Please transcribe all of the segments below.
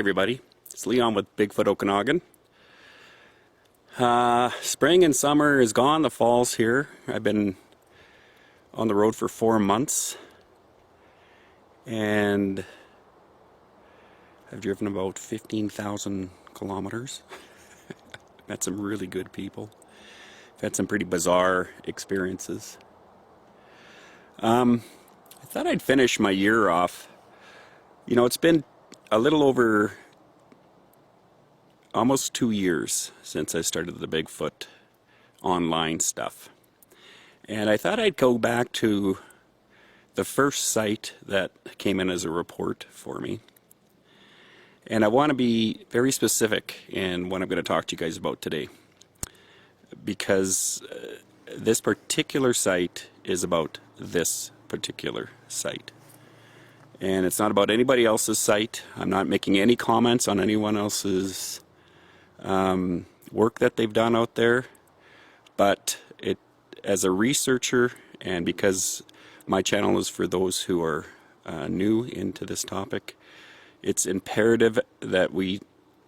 everybody, it's Leon with Bigfoot Okanagan. Spring and summer is gone, the fall's here. I've been on the road for 4 months and I've driven about 15,000 kilometers. Met some really good people. I've had some pretty bizarre experiences. I thought I'd finish my year off. You know, it's been a little over almost 2 years since I started the Bigfoot online stuff. And I thought I'd go back to the first site that came in as a report for me. And I want to be very specific in what I'm going to talk to you guys about today. Because this particular site is about this particular site. And it's not about anybody else's site. I'm not making any comments on anyone else's work that they've done out there. But as a researcher, and because my channel is for those who are new into this topic, it's imperative that we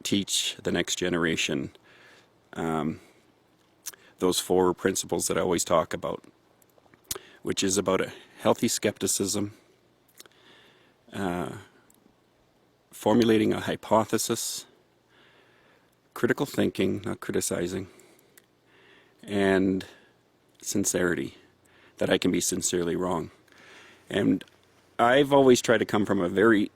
teach the next generation those 4 principles that I always talk about, which is about a healthy skepticism, formulating a hypothesis, critical thinking, not criticizing, and sincerity, that I can be sincerely wrong. And I've always tried to come from a very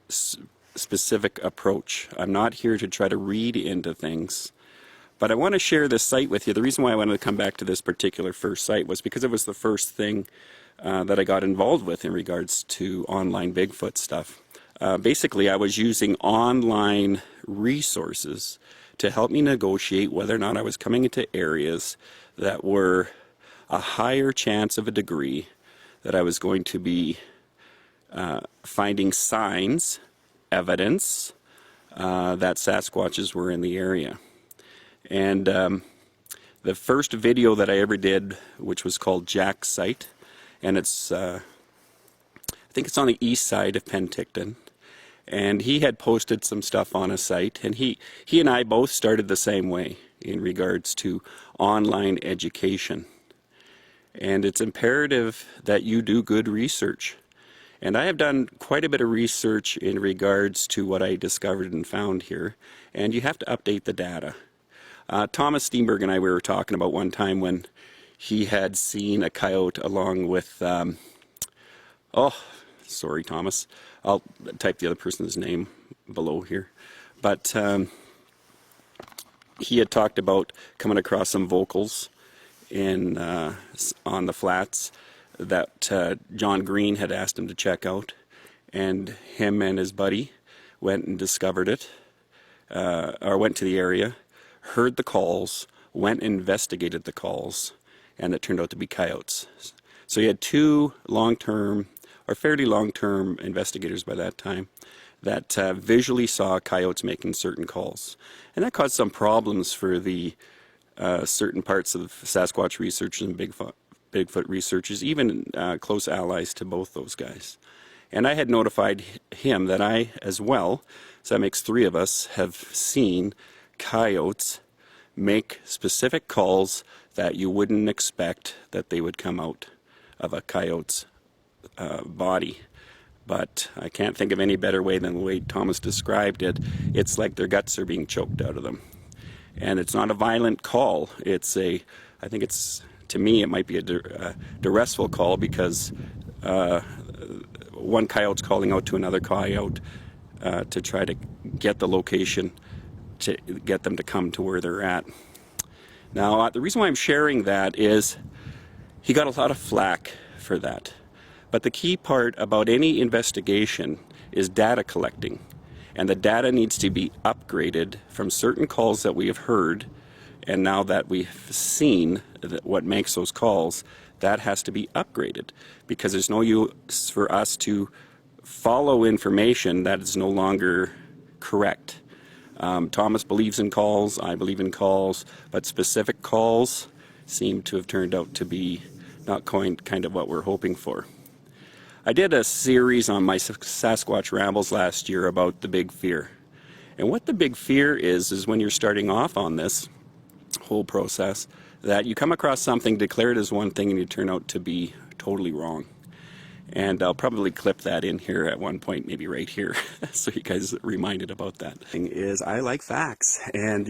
specific approach. I'm not here to try to read into things, but I want to share this site with you. The reason why I wanted to come back to this particular first site was because it was the first thing that I got involved with in regards to online Bigfoot stuff. Basically, I was using online resources to help me negotiate whether or not I was coming into areas that were a higher chance of a degree that I was going to be finding signs, evidence that Sasquatches were in the area. And the first video that I ever did, which was called Jack's Site, and it's I think it's on the east side of Penticton, and he had posted some stuff on a site, and he and I both started the same way in regards to online education. And it's imperative that you do good research. And I have done quite a bit of research in regards to what I discovered and found here, and you have to update the data. Thomas Steenberg and I, we were talking about one time when he had seen a coyote along with, oh, sorry Thomas, I'll type the other person's name below here, but he had talked about coming across some vocals in on the flats that John Green had asked him to check out, and him and his buddy went and discovered it, or went to the area, heard the calls, went and investigated the calls, and it turned out to be coyotes. So you had 2 long-term, or fairly long-term investigators by that time that visually saw coyotes making certain calls. And that caused some problems for the certain parts of Sasquatch researchers and Bigfoot researchers, even close allies to both those guys. And I had notified him that I, as well, so that makes 3 of us, have seen coyotes make specific calls that you wouldn't expect that they would come out of a coyote's body. But I can't think of any better way than the way Thomas described it. It's like their guts are being choked out of them. And it's not a violent call. It's I think it's, to me, it might be a duressful call, because one coyote's calling out to another coyote to try to get the location, to get them to come to where they're at. Now, the reason why I'm sharing that is he got a lot of flack for that. But the key part about any investigation is data collecting. And the data needs to be upgraded from certain calls that we have heard, and now that we've seen what makes those calls, that has to be upgraded, because there's no use for us to follow information that is no longer correct. Thomas believes in calls, I believe in calls, but specific calls seem to have turned out to be not kind of what we're hoping for. I did a series on my Sasquatch rambles last year about the big fear. And what the big fear is when you're starting off on this whole process, that you come across something, declare it as one thing, and you turn out to be totally wrong. And I'll probably clip that in here at one point, maybe right here, so you guys are reminded about that. Thing is, I like facts, and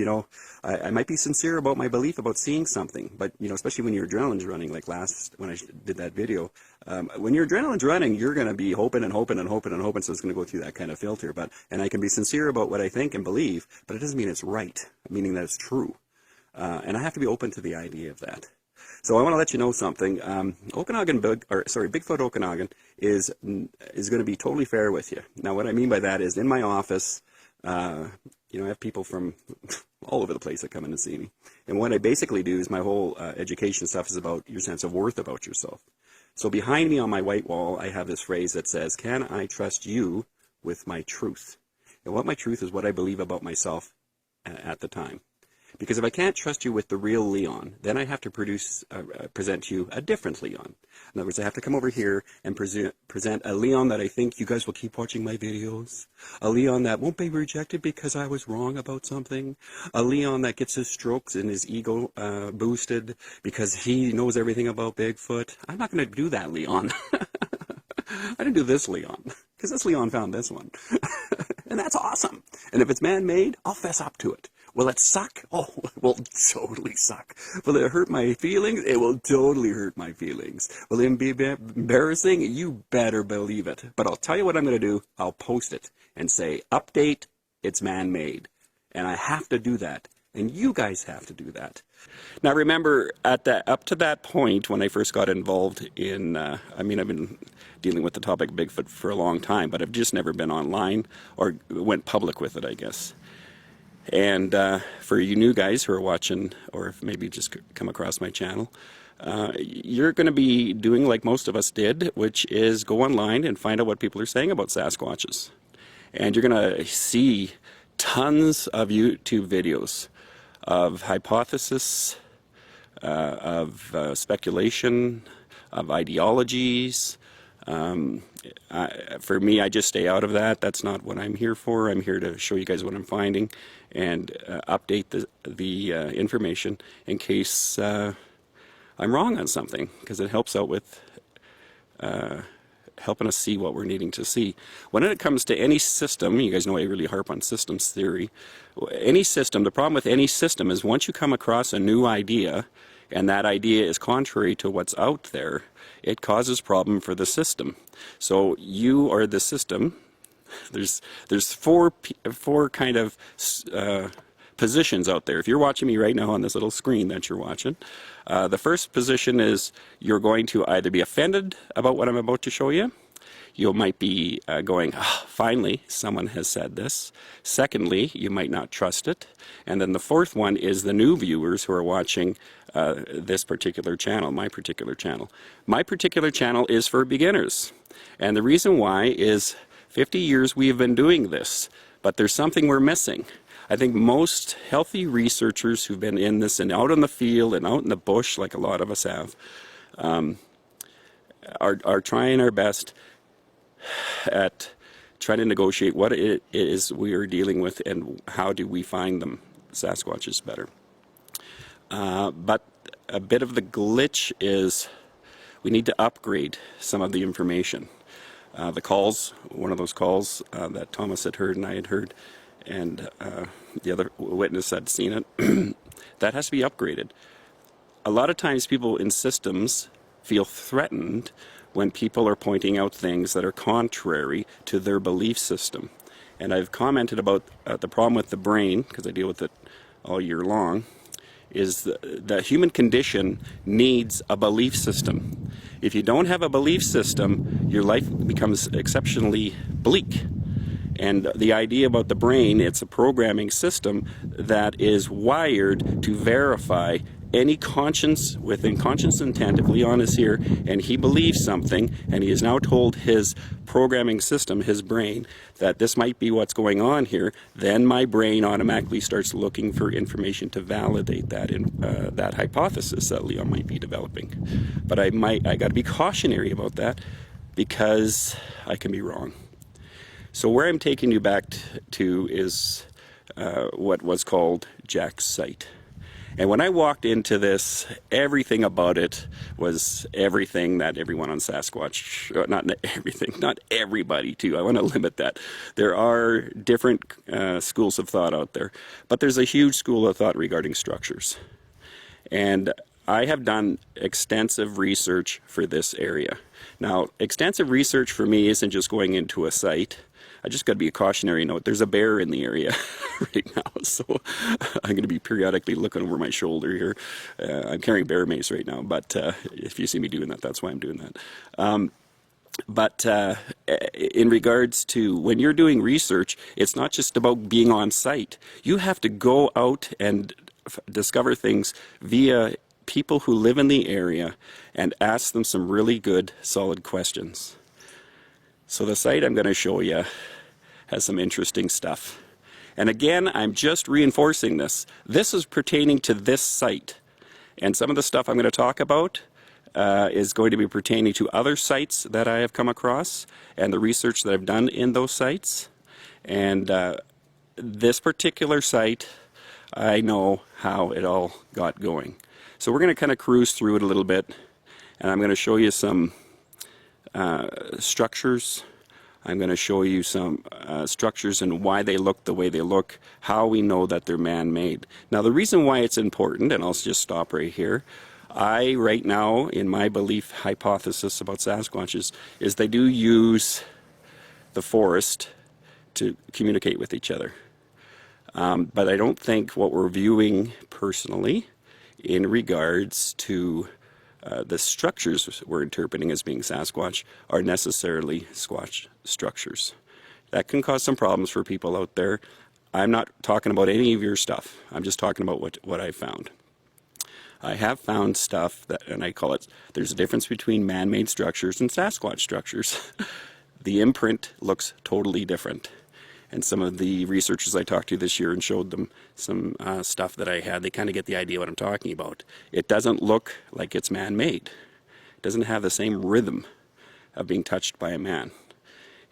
I might be sincere about my belief about seeing something, but especially when your adrenaline's running, like when I did that video, when your adrenaline's running, you're going to be hoping and hoping and hoping and hoping, so it's going to go through that kind of filter. And I can be sincere about what I think and believe, but it doesn't mean it's right, meaning that it's true. And I have to be open to the idea of that. So I want to let you know something. Bigfoot Okanagan is going to be totally fair with you. Now, what I mean by that is, in my office, I have people from all over the place that come in and see me. And what I basically do is my whole education stuff is about your sense of worth about yourself. So behind me on my white wall, I have this phrase that says, "Can I trust you with my truth?" And what my truth is what I believe about myself at the time. Because if I can't trust you with the real Leon, then I have to present to you a different Leon. In other words, I have to come over here and present a Leon that I think you guys will keep watching my videos. A Leon that won't be rejected because I was wrong about something. A Leon that gets his strokes and his ego boosted because he knows everything about Bigfoot. I'm not going to do that, Leon. I didn't do this Leon, because this Leon found this one. And that's awesome. And if it's man-made, I'll fess up to it. Will it suck? Oh, it will totally suck. Will it hurt my feelings? It will totally hurt my feelings. Will it be embarrassing? You better believe it. But I'll tell you what I'm going to do. I'll post it and say, update, it's man-made. And I have to do that. And you guys have to do that. Now remember, up to that point, when I first got involved in, I've been dealing with the topic of Bigfoot for a long time, but I've just never been online or went public with it, I guess. And for you new guys who are watching, or if maybe just come across my channel, you're going to be doing like most of us did, which is go online and find out what people are saying about Sasquatches. And you're going to see tons of YouTube videos of hypothesis, of speculation, of ideologies. For me, I just stay out of that. That's not what I'm here for. I'm here to show you guys what I'm finding and update the information in case I'm wrong on something, because it helps out with helping us see what we're needing to see. When it comes to any system, you guys know I really harp on systems theory. Any system, the problem with any system is once you come across a new idea and that idea is contrary to what's out there, it causes problem for the system. So you are the system. There's four kind of positions out there. If you're watching me right now on this little screen that you're watching, the first position is you're going to either be offended about what I'm about to show you. You might be going, oh, finally, someone has said this. Secondly, you might not trust it. And then the fourth one is the new viewers who are watching this particular channel, my particular channel. My particular channel is for beginners. And the reason why is 50 years we have been doing this, but there's something we're missing. I think most healthy researchers who've been in this and out in the field and out in the bush, like a lot of us have, are trying our best at trying to negotiate what it is we are dealing with and how do we find them, Sasquatches, better. But a bit of the glitch is we need to upgrade some of the information. The calls, one of those calls that Thomas had heard and I had heard, and the other witness had seen it, that has to be upgraded. A lot of times people in systems feel threatened when people are pointing out things that are contrary to their belief system. And I've commented about the problem with the brain, because I deal with it all year long, is the human condition needs a belief system. If you don't have a belief system, your life becomes exceptionally bleak. And the idea about the brain, it's a programming system that is wired to verify any conscience, within conscious intent. If Leon is here and he believes something and he has now told his programming system, his brain, that this might be what's going on here, then my brain automatically starts looking for information to validate that that hypothesis that Leon might be developing. But I got to be cautionary about that because I can be wrong. So where I'm taking you back to is what was called Jack's site. And when I walked into this, everything about it was everything that everyone on Sasquatch, not everything, not everybody too, I want to limit that. There are different schools of thought out there, but there's a huge school of thought regarding structures. And I have done extensive research for this area. Now, extensive research for me isn't just going into a site. I just got to be a cautionary note. There's a bear in the area right now, so I'm going to be periodically looking over my shoulder here. I'm carrying bear mace right now, but if you see me doing that, that's why I'm doing that. But in regards to when you're doing research, it's not just about being on site. You have to go out and discover things via people who live in the area and ask them some really good, solid questions. So the site I'm going to show you has some interesting stuff. And again, I'm just reinforcing this. This is pertaining to this site. And some of the stuff I'm going to talk about is going to be pertaining to other sites that I have come across and the research that I've done in those sites. And this particular site, I know how it all got going. So we're going to kind of cruise through it a little bit, and I'm going to show you some structures. I'm going to show you some structures and why they look the way they look, how we know that they're man-made. Now the reason why it's important, and I'll just stop right here, right now, in my belief hypothesis about Sasquatches, is they do use the forest to communicate with each other. But I don't think what we're viewing personally in regards to the structures we're interpreting as being Sasquatch are necessarily Squatch structures. That can cause some problems for people out there. I'm not talking about any of your stuff. I'm just talking about what I found. I have found stuff that, and I call it, there's a difference between man-made structures and Sasquatch structures. The imprint looks totally different. And some of the researchers I talked to this year and showed them some stuff that I had, they kind of get the idea what I'm talking about. It doesn't look like it's man-made. It doesn't have the same rhythm of being touched by a man.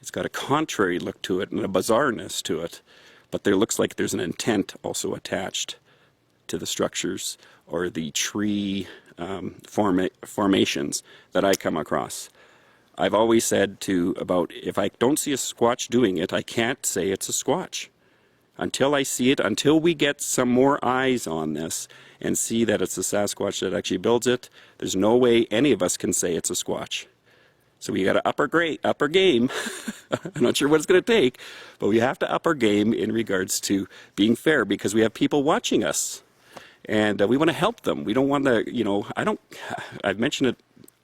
It's got a contrary look to it and a bizarreness to it, but there looks like there's an intent also attached to the structures or the tree formations that I come across. I've always said about if I don't see a Squatch doing it, I can't say it's a Squatch. Until I see it, until we get some more eyes on this and see that it's a Sasquatch that actually builds it, there's no way any of us can say it's a Squatch. So we got to up our game. I'm not sure what it's going to take, but we have to up our game in regards to being fair because we have people watching us. And we want to help them. We don't want to, I've mentioned it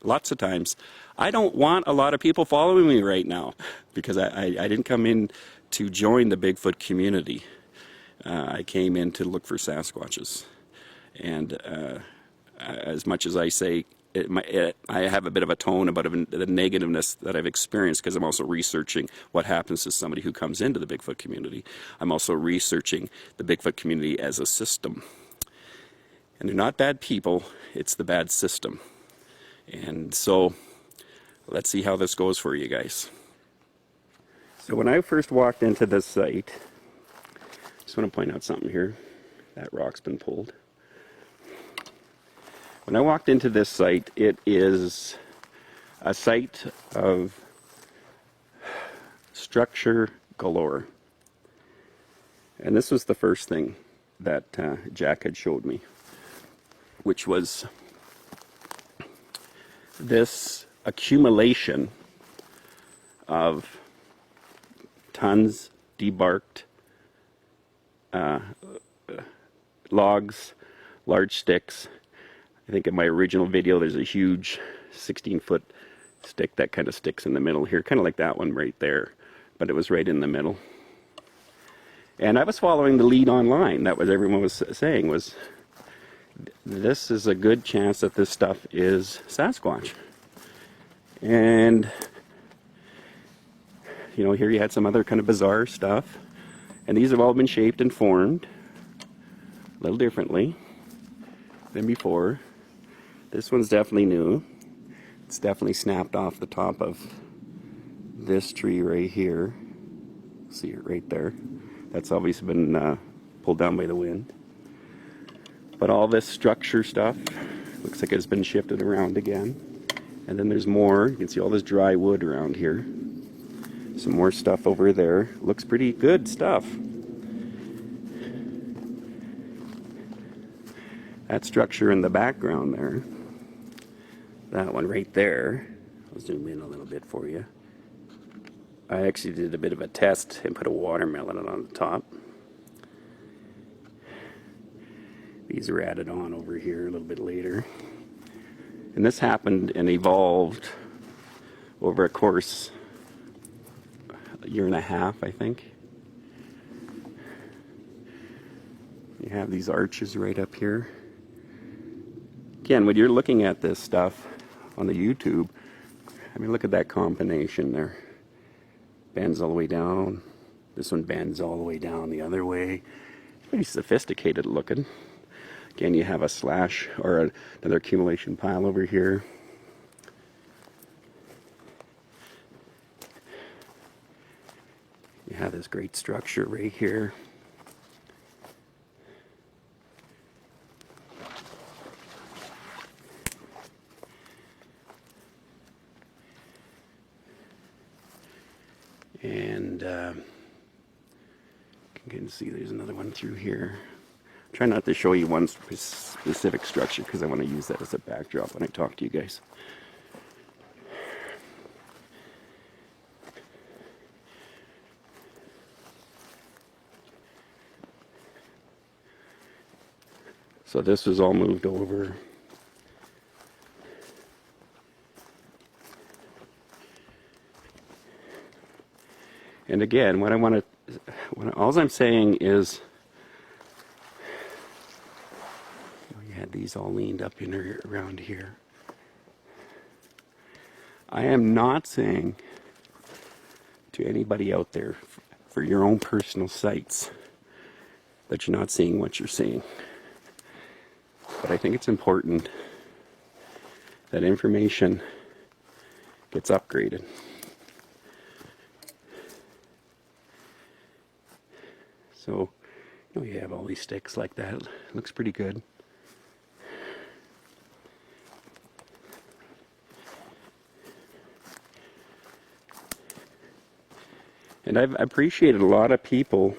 lots of times, I don't want a lot of people following me right now because I didn't come in to join the Bigfoot community. I came in to look for Sasquatches. And as much as I say, I have a bit of a tone about the negativeness that I've experienced because I'm also researching what happens to somebody who comes into the Bigfoot community. I'm also researching the Bigfoot community as a system. And they're not bad people, it's the bad system. And so, let's see how this goes for you guys. So when I first walked into this site, I just want to point out something here. That rock's been pulled. When I walked into this site, it is a site of structure galore. And this was the first thing that Jack had showed me, which was this accumulation of tons debarked logs, large sticks. I think in my original video there's a huge 16-foot stick that kind of sticks in the middle here, kind of like that one right there, but it was right in the middle. And I was following the lead online. That was everyone was saying was, this is a good chance that this stuff is Sasquatch. And here you had some other kind of bizarre stuff, and these have all been shaped and formed a little differently than before. This one's definitely new. It's definitely snapped off the top of this tree right here. See it right there. That's obviously been pulled down by the wind. But all this structure stuff looks like it's been shifted around again. And then there's more. You can see all this dry wood around here. Some more stuff over there. Looks pretty good stuff. That structure in the background there, that one right there, I'll zoom in a little bit for you. I actually did a bit of a test and put a watermelon on the top. These are added on over here a little bit later. And this happened and evolved over a course, a year and a half, I think. You have these arches right up here. Again, when you're looking at this stuff on the YouTube, I mean, look at that combination there. Bends all the way down. This one bends all the way down the other way. Pretty sophisticated looking. Again, you have a slash or another accumulation pile over here. You have this great structure right here. And you can see there's another one through here. Try not to show you one specific structure because I want to use that as a backdrop when I talk to you guys. So this was all moved over. And again, what I want to, all I'm saying is, you had these all leaned up in or around here. I am not saying to anybody out there for your own personal sites that you're not seeing what you're seeing. But I think it's important that information gets upgraded. So, you have all these sticks like that. It looks pretty good. And I've appreciated a lot of people.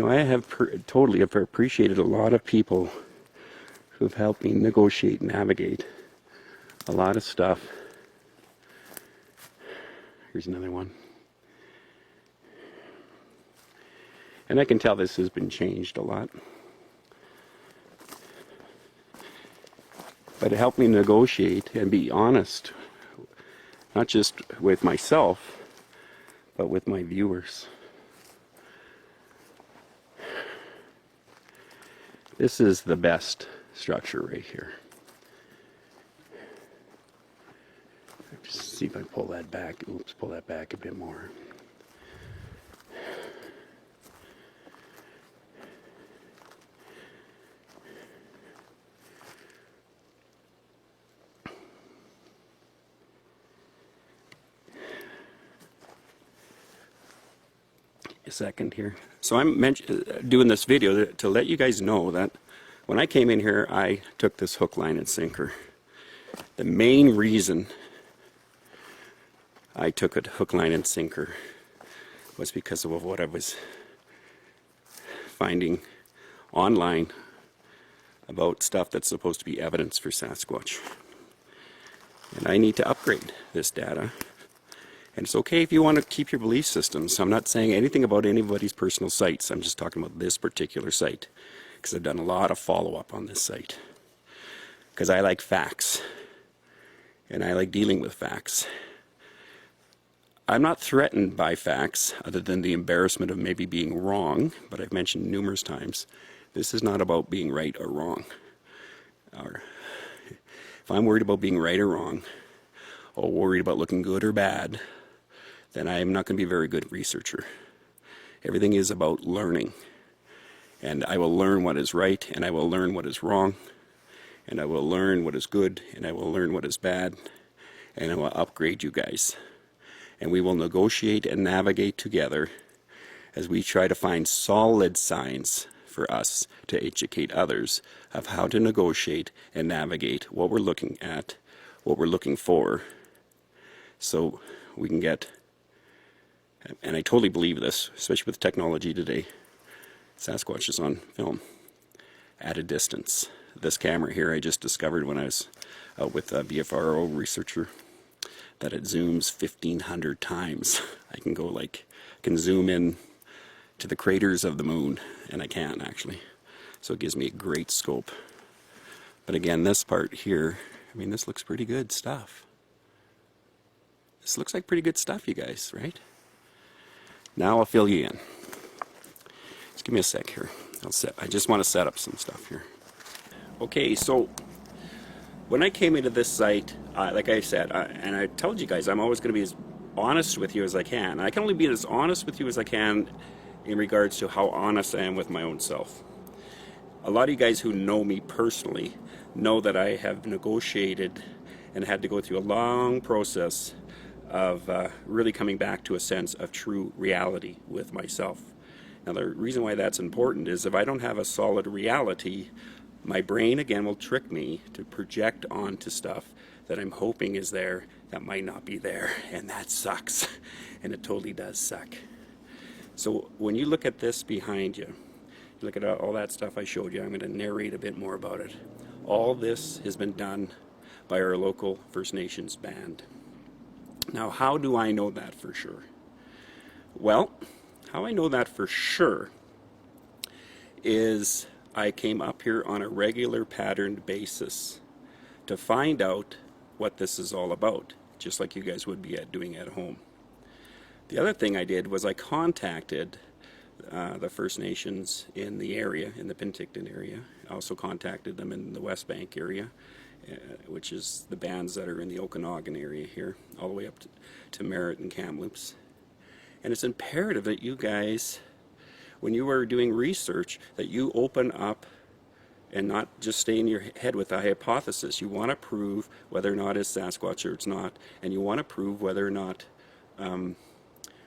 I have totally appreciated a lot of people who've helped me negotiate, navigate a lot of stuff. Here's another one. And I can tell this has been changed a lot. But it helped me negotiate and be honest, not just with myself, but with my viewers. This is the best structure right here. Just see if I pull that back. Oops, pull that back a bit more. Second here. So I'm doing this video to let you guys know that when I came in here, I took this hook, line, and sinker. The main reason I took a hook, line, and sinker was because of what I was finding online about stuff that's supposed to be evidence for Sasquatch. And I need to upgrade this data. And it's okay if you want to keep your belief systems. I'm not saying anything about anybody's personal sites. I'm just talking about this particular site. Because I've done a lot of follow-up on this site. Because I like facts. And I like dealing with facts. I'm not threatened by facts, other than the embarrassment of maybe being wrong. But I've mentioned numerous times, this is not about being right or wrong. Or if I'm worried about being right or wrong, or worried about looking good or bad, then I am not going to be a very good researcher. Everything is about learning. And I will learn what is right, and I will learn what is wrong, and I will learn what is good, and I will learn what is bad, and I will upgrade you guys. And we will negotiate and navigate together, as we try to find solid signs for us to educate others of how to negotiate and navigate what we're looking at, what we're looking for, so we can get, and I totally believe this, especially with technology today, Sasquatch is on film at a distance. This camera here I just discovered when I was out with a BFRO researcher, that it zooms 1,500 times. I can zoom in to the craters of the moon, and I can actually. So it gives me a great scope. But again, this part here, I mean, this looks pretty good stuff. This looks like pretty good stuff, you guys, right? Now I'll fill you in. Just give me a sec here. I just want to set up some stuff here. Okay, so when I came into this site, like I said, and I told you guys, I'm always going to be as honest with you as I can. I can only be as honest with you as I can in regards to how honest I am with my own self. A lot of you guys who know me personally know that I have negotiated and had to go through a long process of really coming back to a sense of true reality with myself. Now, the reason why that's important is if I don't have a solid reality, my brain again will trick me to project onto stuff that I'm hoping is there that might not be there, and that sucks. And it totally does suck. So when you look at this behind you, you look at all that stuff I showed you, I'm going to narrate a bit more about it. All this has been done by our local First Nations band. Now, how do I know that for sure? Well, how I know that for sure is I came up here on a regular patterned basis to find out what this is all about, just like you guys would be doing at home. The other thing I did was I contacted the First Nations in the area, in the Penticton area. I also contacted them in the West Bank area, which is the bands that are in the Okanagan area here, all the way up to Merritt and Kamloops. And it's imperative that you guys, when you are doing research, that you open up and not just stay in your head with a hypothesis. You want to prove whether or not it's Sasquatch or it's not, and you want to prove whether or not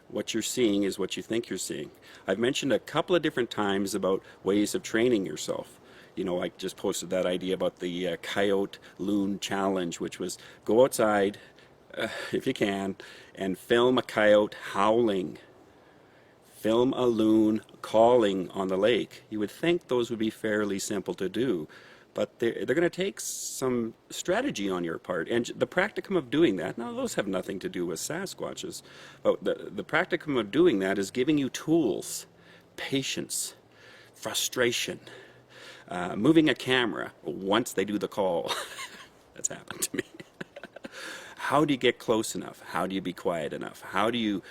what you're seeing is what you think you're seeing. I've mentioned a couple of different times about ways of training yourself. You know, I just posted that idea about the coyote loon challenge, which was go outside, if you can, and film a coyote howling. Film a loon calling on the lake. You would think those would be fairly simple to do, but they're going to take some strategy on your part. And the practicum of doing that, now those have nothing to do with Sasquatches, but the practicum of doing that is giving you tools, patience, frustration, moving a camera once they do the call. That's happened to me. How do you get close enough? How do you be quiet enough? How do you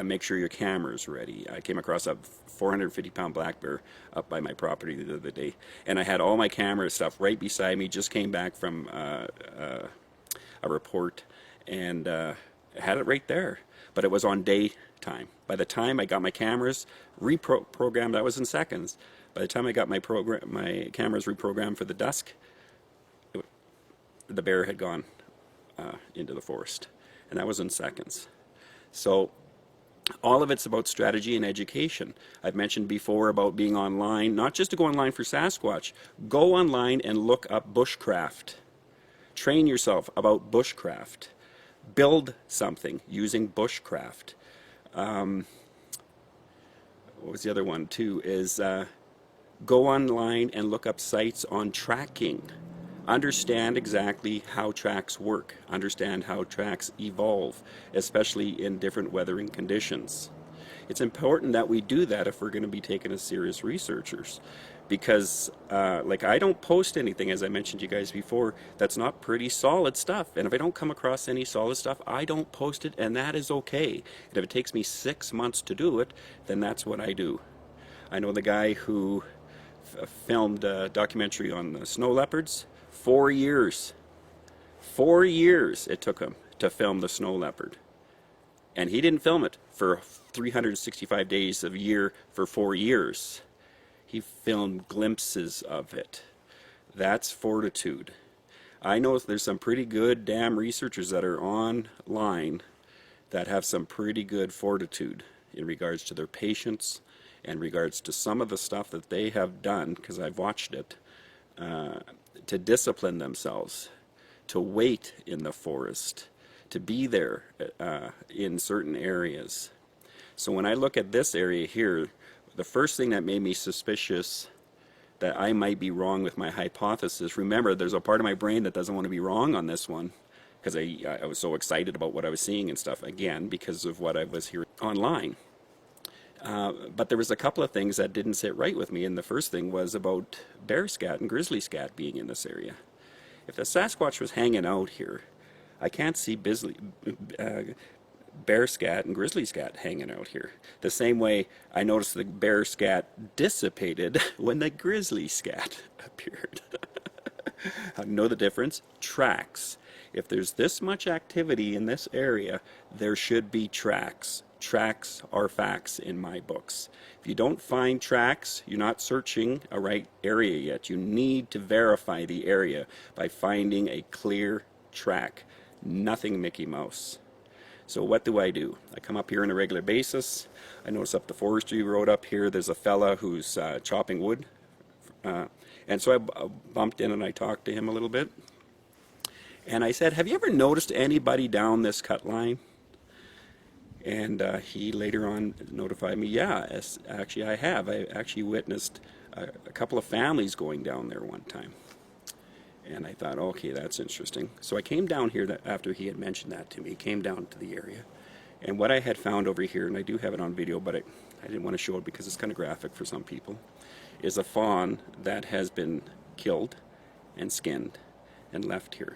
make sure your camera's ready? I came across a 450-pound black bear up by my property the other day, and I had all my camera stuff right beside me. Just came back from a report, and had it right there. But it was on daytime. By the time I got my cameras reprogrammed, that was in seconds. By the time I got my cameras reprogrammed for the dusk, the bear had gone into the forest, and that was in seconds. So all of it's about strategy and education. I've mentioned before about being online, not just to go online for Sasquatch. Go online and look up bushcraft. Train yourself about bushcraft. Build something using bushcraft. What was the other one too? Is go online and look up sites on tracking. Understand exactly how tracks work. Understand how tracks evolve, especially in different weathering conditions. It's important that we do that if we're going to be taken as serious researchers, because like I don't post anything, as I mentioned to you guys before, that's not pretty solid stuff. And if I don't come across any solid stuff, I don't post it, and that is okay. And if it takes me 6 months to do it, then that's what I do. I know the guy who filmed a documentary on the snow leopards. 4 years. 4 years it took him to film the snow leopard. And he didn't film it for 365 days of a year for 4 years. He filmed glimpses of it. That's fortitude. I know there's some pretty good damn researchers that are online that have some pretty good fortitude. in regards to their patience, in regards to some of the stuff that they have done, because I've watched it, to discipline themselves, to wait in the forest, to be there in certain areas. So when I look at this area here, the first thing that made me suspicious that I might be wrong with my hypothesis, remember there's a part of my brain that doesn't want to be wrong on this one, because I was so excited about what I was seeing and stuff, again, because of what I was hearing online. But there was a couple of things that didn't sit right with me, and the first thing was about bear scat and grizzly scat being in this area. If the Sasquatch was hanging out here, I can't see bear scat and grizzly scat hanging out here. The same way I noticed the bear scat dissipated when the grizzly scat appeared. How do you know the difference? Tracks. If there's this much activity in this area, there should be tracks. Tracks are facts in my books. If you don't find tracks, you're not searching a right area yet. You need to verify the area by finding a clear track. Nothing Mickey Mouse. So what do? I come up here on a regular basis. I notice up the forestry road up here, there's a fella who's chopping wood. And so I bumped in and I talked to him a little bit. And I said, have you ever noticed anybody down this cut line? And he later on notified me, yeah, actually I have. I actually witnessed a couple of families going down there one time. And I thought, okay, that's interesting. So I came down here after he had mentioned that to me, came down to the area. And what I had found over here, and I do have it on video, but I didn't want to show it because it's kind of graphic for some people, is a fawn that has been killed and skinned and left here.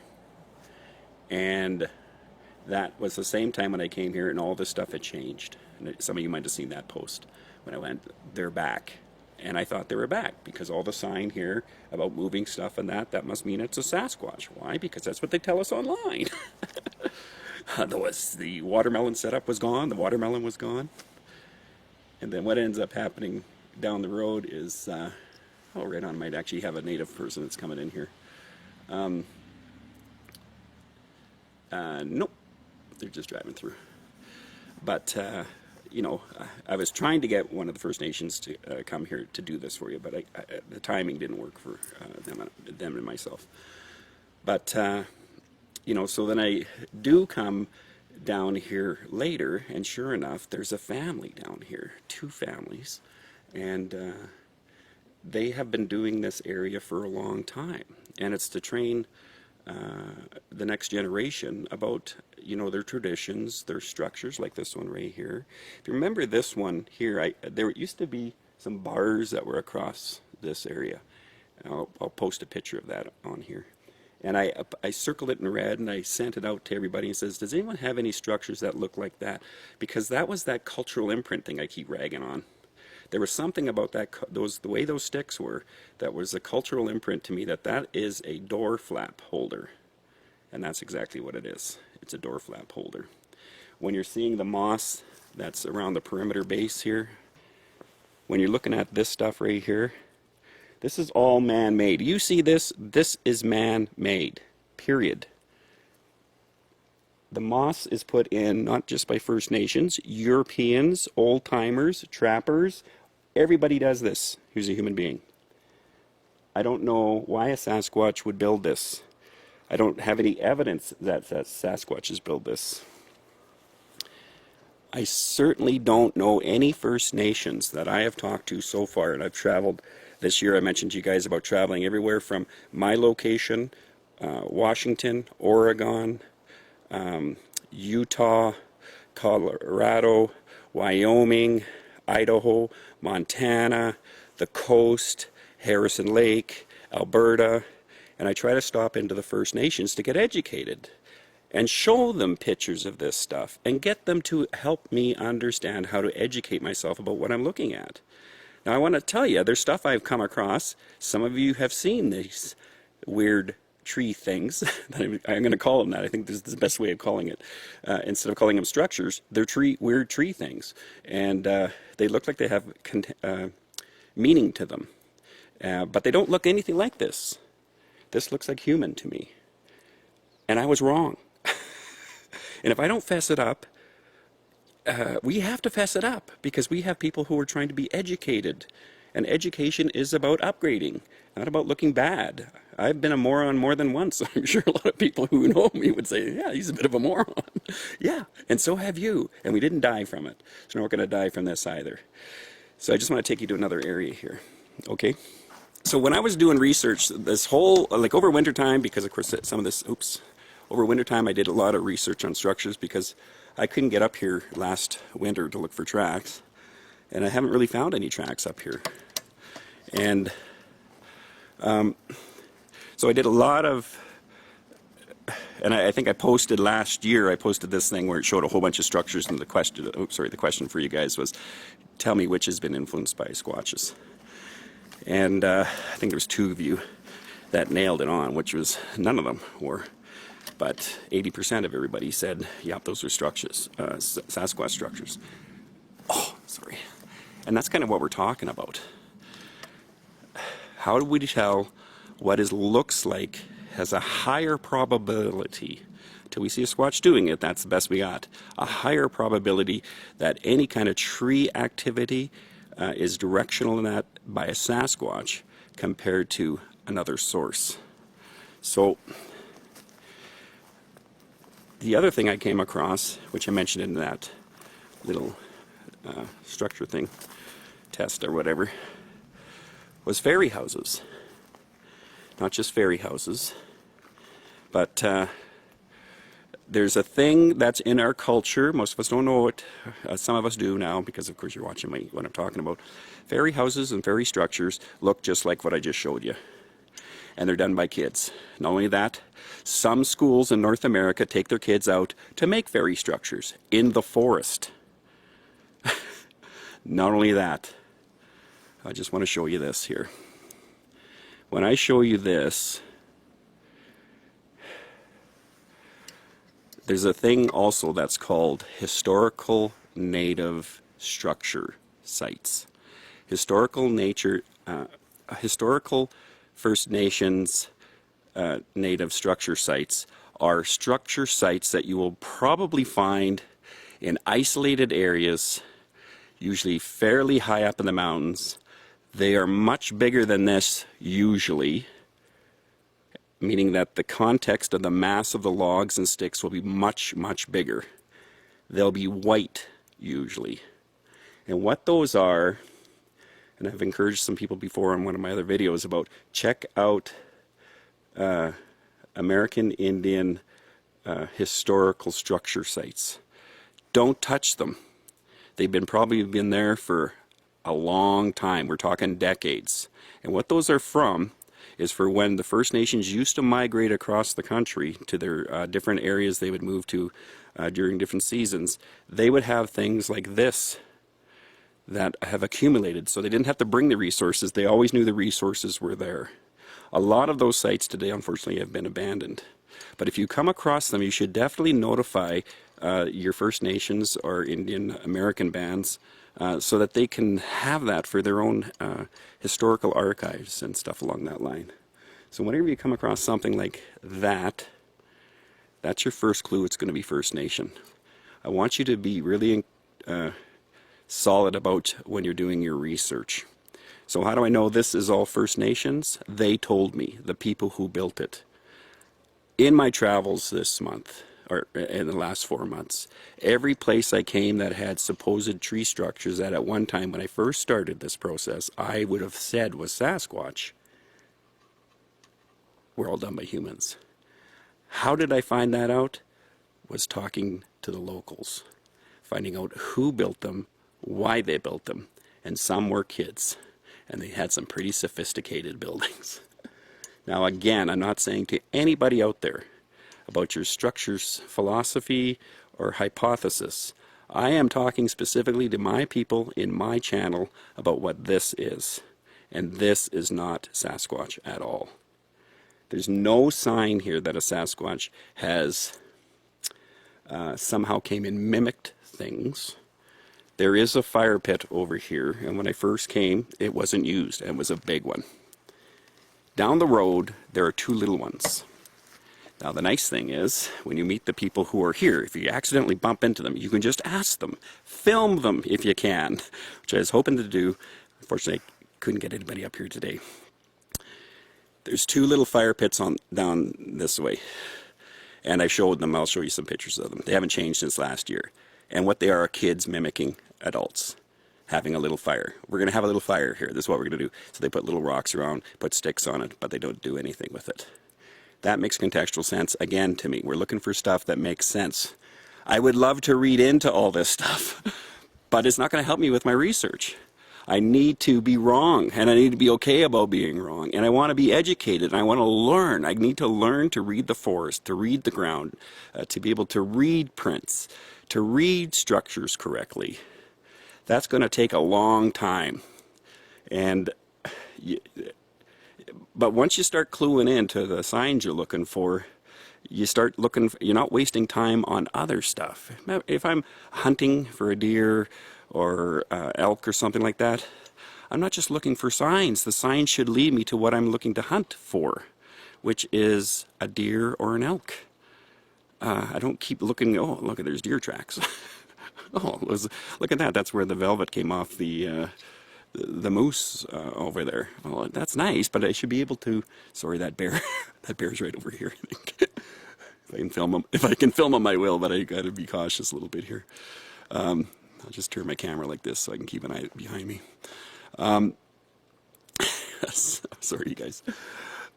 And that was the same time when I came here and all this stuff had changed. And some of you might have seen that post when I went, they're back. And I thought they were back because all the sign here about moving stuff and that must mean it's a Sasquatch. Why? Because that's what they tell us online. The watermelon setup was gone. The watermelon was gone. And then what ends up happening down the road is, right on, might actually have a native person that's coming in here. Nope, they're just driving through. But, I was trying to get one of the First Nations to come here to do this for you, but the timing didn't work for them and myself. But, so then I do come down here later, and sure enough, there's a family down here, 2 families, and they have been doing this area for a long time, and it's to train the next generation about, their traditions, their structures, like this one right here. If you remember this one here, there used to be some bars that were across this area. I'll post a picture of that on here. And I circled it in red and I sent it out to everybody and says, does anyone have any structures that look like that? Because that was that cultural imprint thing I keep ragging on. There was something about that, the way those sticks were, that was a cultural imprint to me that is a door flap holder. And that's exactly what it is. It's a door flap holder. When you're seeing the moss that's around the perimeter base here, when you're looking at this stuff right here, this is all man-made. You see this? This is man-made, period. The moss is put in not just by First Nations, Europeans, old-timers, trappers. Everybody does this who's a human being. I don't know why a Sasquatch would build this. I don't have any evidence that Sasquatches build this. I certainly don't know any First Nations that I have talked to so far, and I've traveled this year. I mentioned to you guys about traveling everywhere from my location, Washington, Oregon, Utah, Colorado, Wyoming, Idaho, Montana, the coast, Harrison Lake, Alberta, and I try to stop into the First Nations to get educated and show them pictures of this stuff and get them to help me understand how to educate myself about what I'm looking at. Now I want to tell you, there's stuff I've come across. Some of you have seen these weird tree things. I'm going to call them that. I think this is the best way of calling it. Instead of calling them structures, they're weird tree things. And they look like they have meaning to them. But they don't look anything like this. This looks like human to me. And I was wrong. And if I don't fess it up, we have to fess it up because we have people who are trying to be educated. And education is about upgrading, not about looking bad. I've been a moron more than once. I'm sure a lot of people who know me would say, yeah, he's a bit of a moron. Yeah, and so have you. And we didn't die from it. So we're not going to die from this either. So I just want to take you to another area here. Okay? So when I was doing research, this whole, like over winter time, because of course some of this, over winter time I did a lot of research on structures because I couldn't get up here last winter to look for tracks. And I haven't really found any tracks up here. And so I did a lot of, and I think I posted last year, I posted this thing where it showed a whole bunch of structures, and the question for you guys was, tell me which has been influenced by Squatches. And I think there was 2 of you that nailed it on, which was none of them were. But 80% of everybody said, yep, those are structures, Sasquatch structures. Oh, sorry. And that's kind of what we're talking about. How do we tell what it looks like has a higher probability, till we see a Squatch doing it, that's the best we got, a higher probability that any kind of tree activity is directional in that by a Sasquatch compared to another source. So the other thing I came across, which I mentioned in that little structure thing, test or whatever, was fairy houses. Not just fairy houses, but there's a thing that's in our culture. Most of us don't know it. Some of us do now because, of course, you're watching me what I'm talking about. Fairy houses and fairy structures look just like what I just showed you. And they're done by kids. Not only that, some schools in North America take their kids out to make fairy structures in the forest. Not only that, I just want to show you this here. When I show you this, there's a thing also that's called historical native structure sites. Historical First Nations native structure sites are structure sites that you will probably find in isolated areas, usually fairly high up in the mountains. They are much bigger than this usually, meaning that the context of the mass of the logs and sticks will be much, much bigger. They'll be white usually. And what those are, and I've encouraged some people before in one of my other videos about, check out American Indian historical structure sites. Don't touch them. They've probably been there for a long time. We're talking decades. And what those are from is for when the First Nations used to migrate across the country to their different areas they would move to during different seasons. They would have things like this that have accumulated. So they didn't have to bring the resources. They always knew the resources were there. A lot of those sites today, unfortunately, have been abandoned. But if you come across them, you should definitely notify your First Nations or Indian American bands so that they can have that for their own historical archives and stuff along that line. So whenever you come across something like that, that's your first clue it's going to be First Nation. I want you to be really solid about when you're doing your research. So how do I know this is all First Nations? They told me, the people who built it. In my travels this month, or in the last 4 months, every place I came that had supposed tree structures that at one time when I first started this process I would have said was Sasquatch, were all done by humans. How did I find that out? Was talking to the locals, finding out who built them, why they built them, and some were kids, and they had some pretty sophisticated buildings. Now again, I'm not saying to anybody out there about your structures philosophy or hypothesis. I am talking specifically to my people in my channel about what this is. And this is not Sasquatch at all. There's no sign here that a Sasquatch has somehow came and mimicked things. There is a fire pit over here, and when I first came, it wasn't used, and it was a big one. Down the road, there are 2 little ones. Now, the nice thing is, when you meet the people who are here, if you accidentally bump into them, you can just ask them. Film them if you can, which I was hoping to do. Unfortunately, I couldn't get anybody up here today. There's 2 little fire pits down this way. And I showed them. I'll show you some pictures of them. They haven't changed since last year. And what they are kids mimicking adults, having a little fire. We're going to have a little fire here. This is what we're going to do. So they put little rocks around, put sticks on it, but they don't do anything with it. That makes contextual sense, again, to me. We're looking for stuff that makes sense. I would love to read into all this stuff, but it's not going to help me with my research. I need to be wrong, and I need to be okay about being wrong, and I want to be educated, and I want to learn. I need to learn to read the forest, to read the ground, to be able to read prints, to read structures correctly. That's going to take a long time. But once you start cluing into the signs you're looking for, you start looking, you're not wasting time on other stuff. If I'm hunting for a deer or elk or something like that, I'm not just looking for signs. The signs should lead me to what I'm looking to hunt for, which is a deer or an elk. I don't keep looking, oh, look, there's deer tracks. Oh, look at that. That's where the velvet came off the moose over there. Well, that's nice, but I should be able to, sorry, that bear, that bear's right over here, I think. If I can film him, I will, but I got to be cautious a little bit here. I'll just turn my camera like this so I can keep an eye behind me. Sorry, you guys.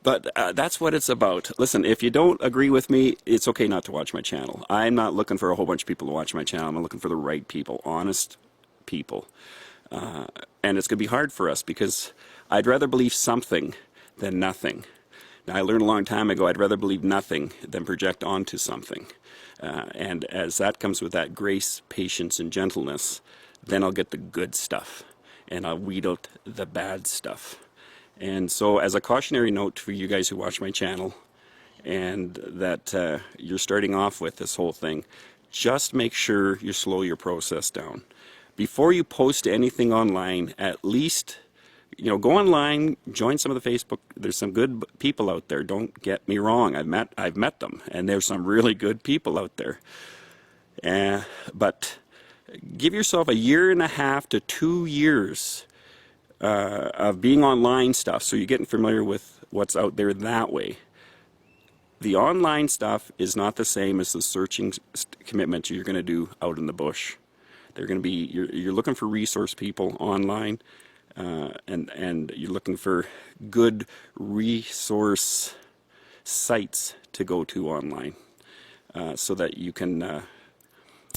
But that's what it's about. Listen, if you don't agree with me, it's okay not to watch my channel. I'm not looking for a whole bunch of people to watch my channel. I'm looking for the right people, honest people. And it's going to be hard for us because I'd rather believe something than nothing. Now, I learned a long time ago I'd rather believe nothing than project onto something. And as that comes with that grace, patience, and gentleness, then I'll get the good stuff. And I'll weed out the bad stuff. And so as a cautionary note for you guys who watch my channel, and that you're starting off with this whole thing, just make sure you slow your process down. Before you post anything online, at least, go online, join some of the Facebook. There's some good people out there. Don't get me wrong. I've met them, and there's some really good people out there. But give yourself 1.5 to 2 years of being online stuff, so you're getting familiar with what's out there that way. The online stuff is not the same as the searching commitment you're going to do out in the bush. They're going to be, you're looking for resource people online, and you're looking for good resource sites to go to online, so that you can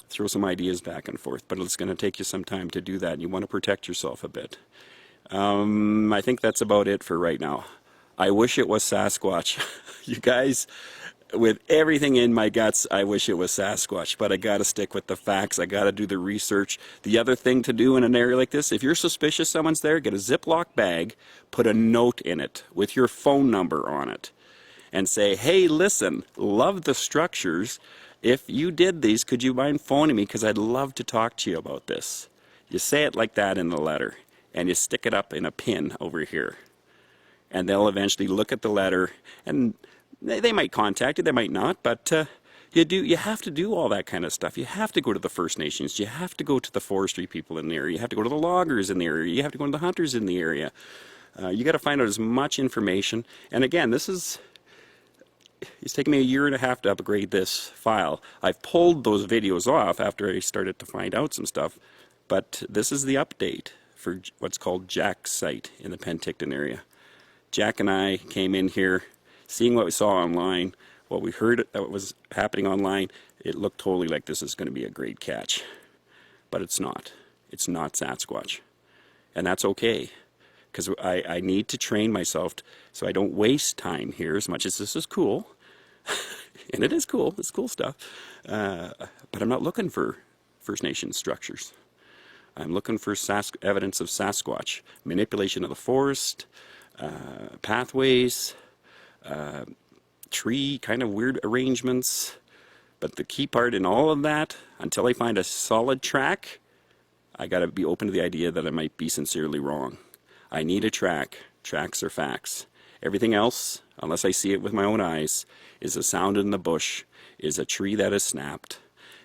throw some ideas back and forth. But it's going to take you some time to do that, and you want to protect yourself a bit. I think that's about it for right now. I wish it was Sasquatch. You guys, with everything in my guts, I wish it was Sasquatch, but I got to stick with the facts. I got to do the research. The other thing to do in an area like this, if you're suspicious someone's there, get a Ziploc bag, put a note in it with your phone number on it, and say, hey, listen, love the structures. If you did these, could you mind phoning me, because I'd love to talk to you about this. You say it like that in the letter, and you stick it up in a pin over here. And they'll eventually look at the letter, and they might contact you, they might not, but you have to do all that kind of stuff. You have to go to the First Nations, you have to go to the forestry people in the area, you have to go to the loggers in the area, you have to go to the hunters in the area. You got to find out as much information. And again, it's taken me 1.5 to upgrade this file. I've pulled those videos off after I started to find out some stuff, but this is the update for what's called Jack's site in the Penticton area. Jack and I came in here, seeing what we saw online, what we heard that was happening online. It looked totally like this is going to be a great catch. But it's not. It's not Sasquatch. And that's okay, because I need to train myself so I don't waste time here, as much as this is cool. And it is cool. It's cool stuff. But I'm not looking for First Nations structures. I'm looking for evidence of Sasquatch, manipulation of the forest, pathways, tree kind of weird arrangements. But the key part in all of that, until I find a solid track, I got to be open to the idea that I might be sincerely wrong. I need a track. Tracks are facts. Everything else, unless I see it with my own eyes, is a sound in the bush, is a tree that has snapped,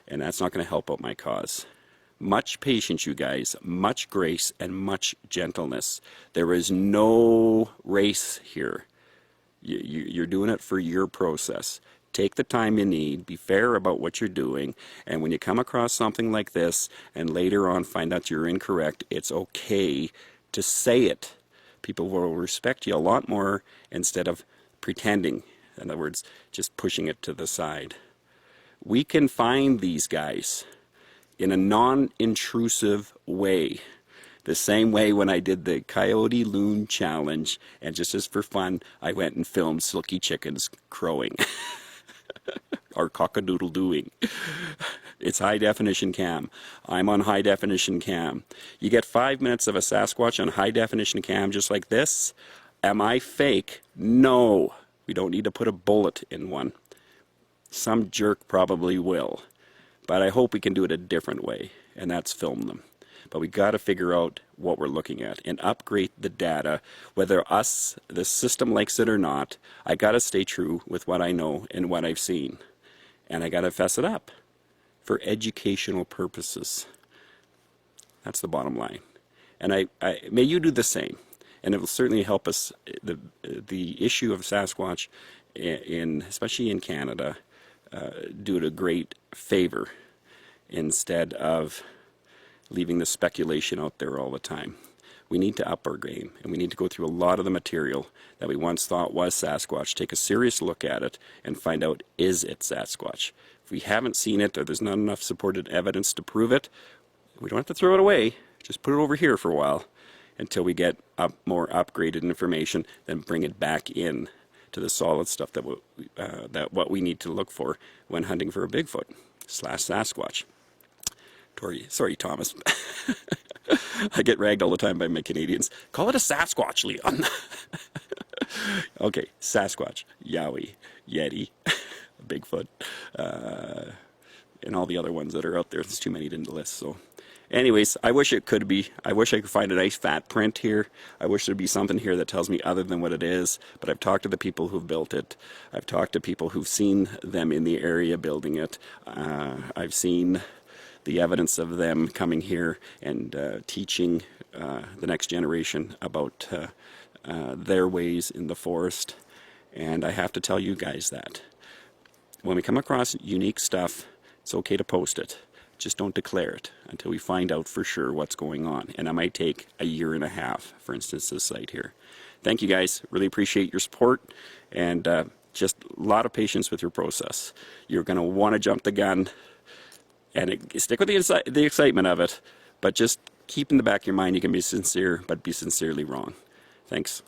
and that's not going to help out my cause. Much patience, you guys, much grace, and much gentleness. There is no race here. You're doing it for your process. Take the time you need, be fair about what you're doing, and when you come across something like this and later on find out you're incorrect, it's okay to say it. People will respect you a lot more instead of pretending. In other words, just pushing it to the side. We can find these guys in a non-intrusive way. The same way when I did the Coyote Loon Challenge, and just as for fun, I went and filmed silky chickens crowing. Or cock-a-doodle-dooing. It's high definition cam. I'm on high definition cam. You get 5 minutes of a Sasquatch on high definition cam just like this. Am I fake? No. We don't need to put a bullet in one. Some jerk probably will. But I hope we can do it a different way, and that's film them. But we got to figure out what we're looking at and upgrade the data, whether the system likes it or not. I got to stay true with what I know and what I've seen. And I got to fess it up for educational purposes. That's the bottom line. And I may you do the same. And it will certainly help us, the issue of Sasquatch, especially in Canada, do it a great favor instead of leaving the speculation out there all the time. We need to up our game, and we need to go through a lot of the material that we once thought was Sasquatch, take a serious look at it, and find out, is it Sasquatch? If we haven't seen it, or there's not enough supported evidence to prove it, we don't have to throw it away. Just put it over here for a while until we get more upgraded information, then bring it back in to the solid stuff that what we need to look for when hunting for a Bigfoot / Sasquatch. Sorry, Thomas. I get ragged all the time by my Canadians. Call it a Sasquatch, Leon. Okay, Sasquatch, Yowie, Yeti, Bigfoot, and all the other ones that are out there. There's too many to list. So, anyways, I wish it could be. I wish I could find a nice fat print here. I wish there'd be something here that tells me other than what it is. But I've talked to the people who've built it. I've talked to people who've seen them in the area building it. I've seen the evidence of them coming here and teaching the next generation about their ways in the forest. And I have to tell you guys that when we come across unique stuff, it's okay to post it. Just don't declare it until we find out for sure what's going on. And it might take a year and a half, for instance, this site here. Thank you guys. Really appreciate your support, and just a lot of patience with your process. You're going to want to jump the gun, and stick with the excitement of it, but just keep in the back of your mind you can be sincere, but be sincerely wrong. Thanks.